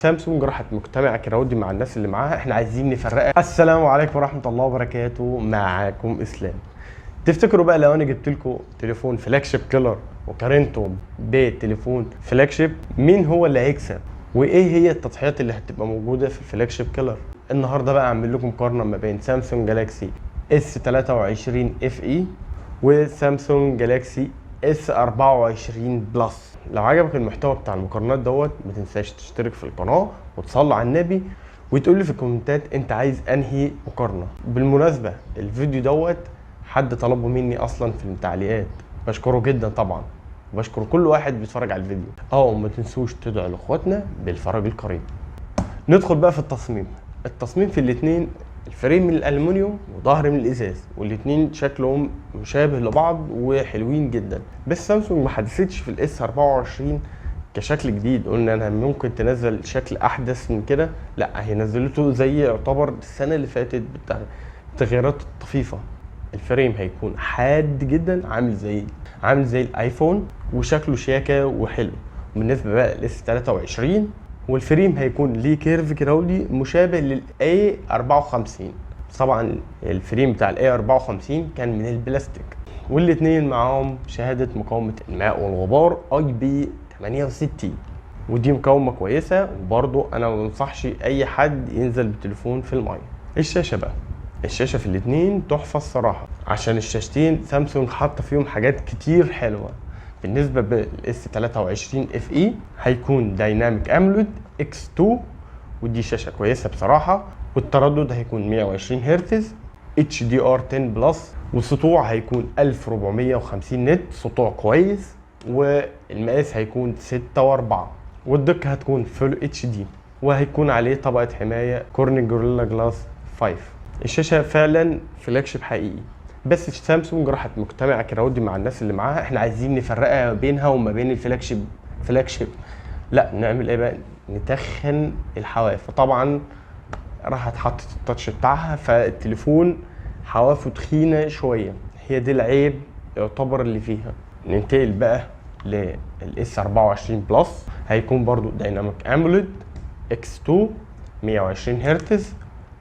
سامسونج راحت مجتمع كراودي مع الناس اللي معاها، احنا عايزين نفرقها. السلام عليكم ورحمه الله وبركاته، معاكم اسلام. تفتكروا بقى لو انا جبت لكم تليفون فلاج شيب كيلر وقارنته بتليفون فلاج شيب، مين هو اللي هيكسب؟ وايه هي التضحيات اللي هتبقى موجوده في الفلاج شيب كيلر؟ النهارده بقى اعمل لكم مقارنه ما بين سامسونج جالاكسي اس 23 اف اي وسامسونج جالاكسي اس 24 بلس. لو عجبك المحتوى بتاع المقارنات دوت، ما تنساش تشترك في القناه وتصلي على النبي وتقول لي في الكومنتات انت عايز انهي مقارنه. بالمناسبه الفيديو دوت حد طلبه مني اصلا في التعليقات، بشكره جدا طبعا، وبشكر كل واحد بيتفرج على الفيديو. وما تنسوش تدعوا لاخواتنا بالفرج القريب. ندخل بقى في التصميم في الاثنين، الفريم من الالومنيوم وظهر من الازاز، والاثنين شكلهم مشابه لبعض وحلوين جدا. بس سامسونج ما حدثتش في الاس 24 كشكل جديد، قلنا انها ممكن تنزل شكل احدث من كده، لا هي نزلته زي يعتبر السنه اللي فاتت بالتغييرات الطفيفه. الفريم هيكون حاد جدا، عامل زي الايفون، وشكله شياكه وحلو. بالنسبه بقى للاس 23، والفريم هيكون ليه كيرف كراولي مشابه للاي 54. طبعا الفريم بتاع الاي 54 كان من البلاستيك، والاثنين معاهم شهاده مقاومه الماء والغبار اي بي 68، ودي مقاومه كويسه. وبرضو انا ما بنصحش اي حد ينزل بالتليفون في الميه. الشاشه في الاثنين تحفه الصراحه، عشان الشاشتين سامسونج حاطه فيهم حاجات كتير حلوه. بالنسبه بالاس 23 اف اي هيكون دايناميك اموليد اكس 2، ودي شاشه كويسه بصراحه، والتردد هيكون 120 هرتز اتش دي ار 10 بلس، والسطوع هيكون 1450 نت، سطوع كويس، والمقاس هيكون 6 و4، والدقه هتكون فول اتش دي، وهيكون عليه طبقه حمايه كورنينج جوريلا جلاس 5. الشاشه فعلا فلاج شيب حقيقي، بس سامسونج راحت مجتمع كراودي مع الناس اللي معاها، احنا عايزين نفرقها بينها وما بين الفلاج شيب. لا نعمل ايه بقى؟ نتخن الحواف. فطبعا راحت حطت التاتش بتاعها، فالتليفون حوافه تخينه شويه، هي دي العيب يعتبر اللي فيها. ننتقل بقى للاس 24 بلس، هيكون برضو دايناميك اموليد اكس 2 120 هرتز،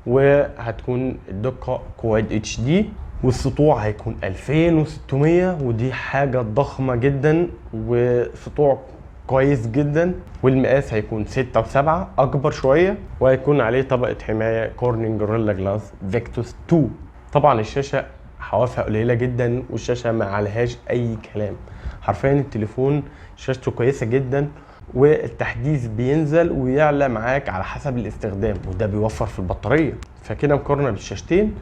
وهتكون الدقه كواد اتش دي، والسطوع هيكون 2600، ودي حاجه ضخمه جدا، وسطوع كويس جدا. والمقاس هيكون 6 و7، اكبر شويه، وهيكون عليه طبقه حمايه كورنينج جوريلا جلاس فيكتوس 2. طبعا الشاشه حوافها قليله جدا، والشاشه ما عليهاش اي كلام، حرفيا التليفون شاشته كويسه جدا، والتحديث بينزل ويعلى معاك على حسب الاستخدام، وده بيوفر في البطاريه. فكده مقارنه بالشاشتين،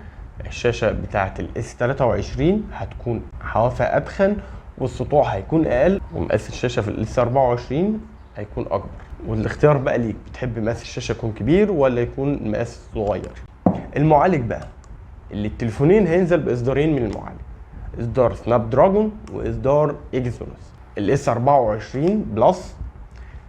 الشاشه بتاعه الاس 23 هتكون حوافها ادخن، والسطوع هيكون اقل، ومقاس الشاشه في الاس 24 هيكون اكبر. والاختيار بقى ليك، بتحب مقاس الشاشه يكون كبير ولا يكون مقاس صغير؟ المعالج بقى، اللي التليفونين هينزل باصدارين من المعالج، اصدار سناب دراجون واصدار اكزينوس. الاس 24 بلس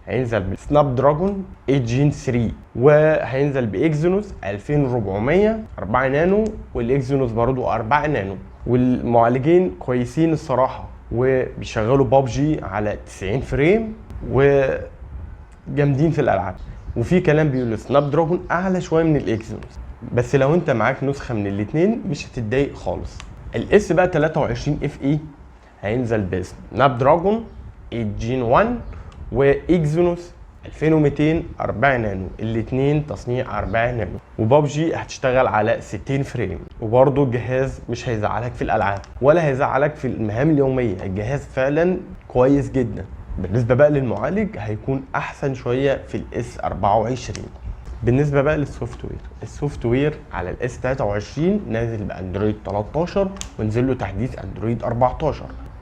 هينزل بسناب دراجون 8 جين 3، وهينزل باكزينوس 2400 4 نانو، والاكزينوس برضو 4 نانو. والمعالجين كويسين الصراحه، وبيشغلوا بابجي على 90 فريم، وجامدين في الالعاب. وفي كلام بيقول سناب دراجون اعلى شويه من الاكزينوس، بس لو انت معاك نسخه من الاثنين مش هتتضايق خالص. الاس بقى 23 اف اي هينزل بسناب دراجون 8 جين 1 واكزينوس 2200 4 نانو، الاثنين تصنيع 4 نانو، وبابجي هتشتغل على 60 فريم. وبرضه الجهاز مش هيزعلك في الالعاب ولا هيزعلك في المهام اليوميه، الجهاز فعلا كويس جدا. بالنسبه بقى للمعالج هيكون احسن شويه في الاس 24. بالنسبه بقى السوفت وير على الاس 23 نازل باندرويد 13، ونزل له تحديث اندرويد 14،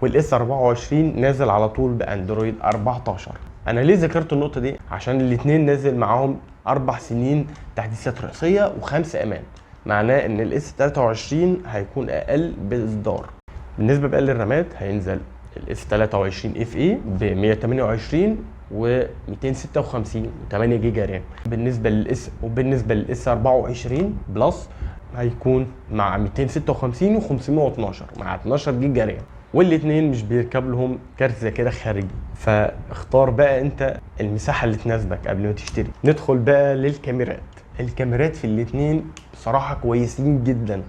والاس 24 نازل على طول باندرويد 14. انا ليه ذكرت النقطه دي؟ عشان الاثنين نازل معاهم 4 سنين تحديثات رئيسيه و5 امان، معناه ان الاس 23 هيكون اقل باصدار. بالنسبه بقى للرامات، هينزل الاس 23 اف اي ب 128 و 256 8 جيجا رام. بالنسبه للاس 24 بلس هيكون مع 256 و 512 مع 12 جيجا رام. والاتنين مش بيركب لهم كارت ذاكره خارجي. فاختار بقى انت المساحه اللي تناسبك قبل ما تشتري. ندخل بقى للكاميرات. الكاميرات في الاتنين بصراحه كويسين جدا،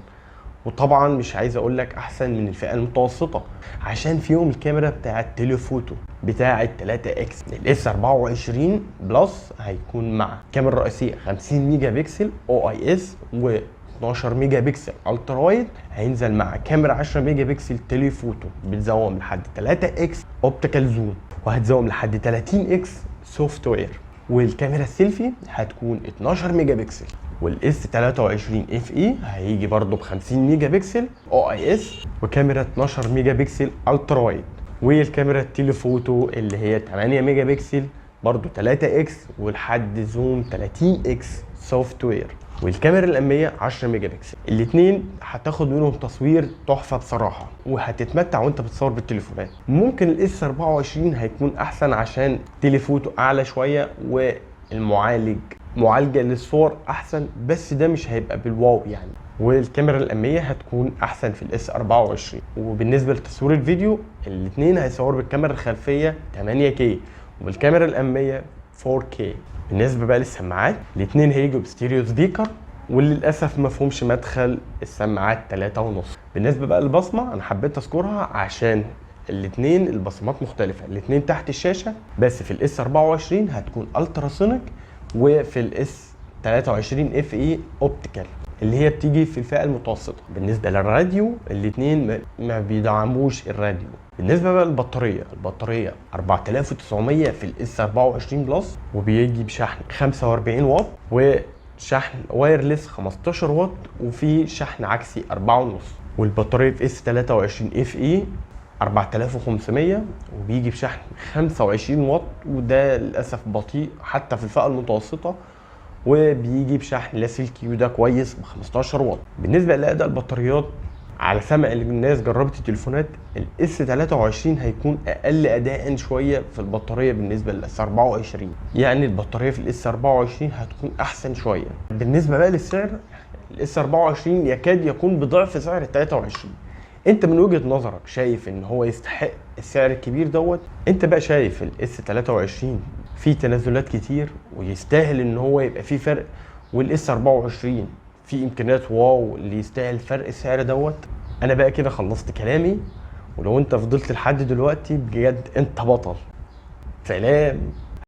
وطبعا مش عايز اقول لك احسن من الفئه المتوسطه، عشان فيهم الكاميرا بتاعه تيليفوتو بتاعه 3 اكس. الاس 24 بلس هيكون مع كاميرا رئيسيه 50 ميجا بكسل او اي اس و 12 ميجا بكسل الترا وايد. هينزل مع كاميرا 10 ميجا بكسل تيليفوتو بتزوم لحد 3 اكس اوبتيكال زوم، وهتزوم لحد 30 اكس سوفت وير. والكاميرا السيلفي هتكون 12 ميجا بكسل. والاس 23 اف اي هيجي برضو ب 50 ميجا بكسل او اي اس وكاميرا 12 ميجا بكسل الترا وايد. والكاميرا التيليفوتو اللي هي 8 ميجا بكسل برضو 3 اكس ولحد زوم 30 اكس سوفت وير. والكاميرا الاماميه 10 ميجا بكسل. الاثنين هتاخد منهم تصوير تحفه بصراحه، وهتتمتع وانت بتصور بالتليفونات. ممكن الاس 24 هيكون احسن عشان تليفوتو اعلى شويه معالجه للصور احسن، بس ده مش هيبقى بالواو يعني. والكاميرا الاماميه هتكون احسن في الاس 24. وبالنسبه لتصوير الفيديو الاثنين هيصوروا بالكاميرا الخلفيه 8K والكاميرا الاماميه 4K. بالنسبه بقى للسماعات الاثنين هيجوا بستيريو سبيكر، وللاسف ما فيهمش مدخل السماعات 3.5. بالنسبه بقى للبصمه انا حبيت اذكرها عشان الاثنين البصمات مختلفه. الاثنين تحت الشاشه، بس في الاس 24 هتكون التراسونيك، وفي الاس 23 اف اي اوبتيكال اللي هي بتيجي في الفئه المتوسطه. بالنسبه للراديو الاثنين ما بيدعموش الراديو. بالنسبه بقى للبطاريه، البطاريه 4900 في الاس 24 بلس، وبيجي بشحن 45 واط وشحن وايرلس 15 واط، وفي شحن عكسي 4.5. والبطاريه في اس 23 اف اي 4500 وبيجي بشحن 25 واط، وده للاسف بطيء حتى في الفئه المتوسطه، وبيجي بشحن لاسلكي وده كويس ب 15 واط. بالنسبه لاداء البطاريات على سمع الناس جربت التليفونات، الاس 23 هيكون اقل اداء شويه في البطاريه بالنسبه للاس 24، يعني البطاريه في الاس 24 هتكون احسن شويه. بالنسبه بقى للسعر الاس 24 يكاد يكون بضعف سعر ال 23. انت من وجهة نظرك شايف ان هو يستحق السعر الكبير دوت؟ انت بقى شايف الاس 23 فيه تنازلات كتير ويستاهل ان هو يبقى فيه فرق، والاس 24 فيه امكانيات واو اللي يستاهل فرق السعر دوت؟ انا بقى كده خلصت كلامي، ولو انت فضلت لحد دلوقتي بجد انت بطل. سلام.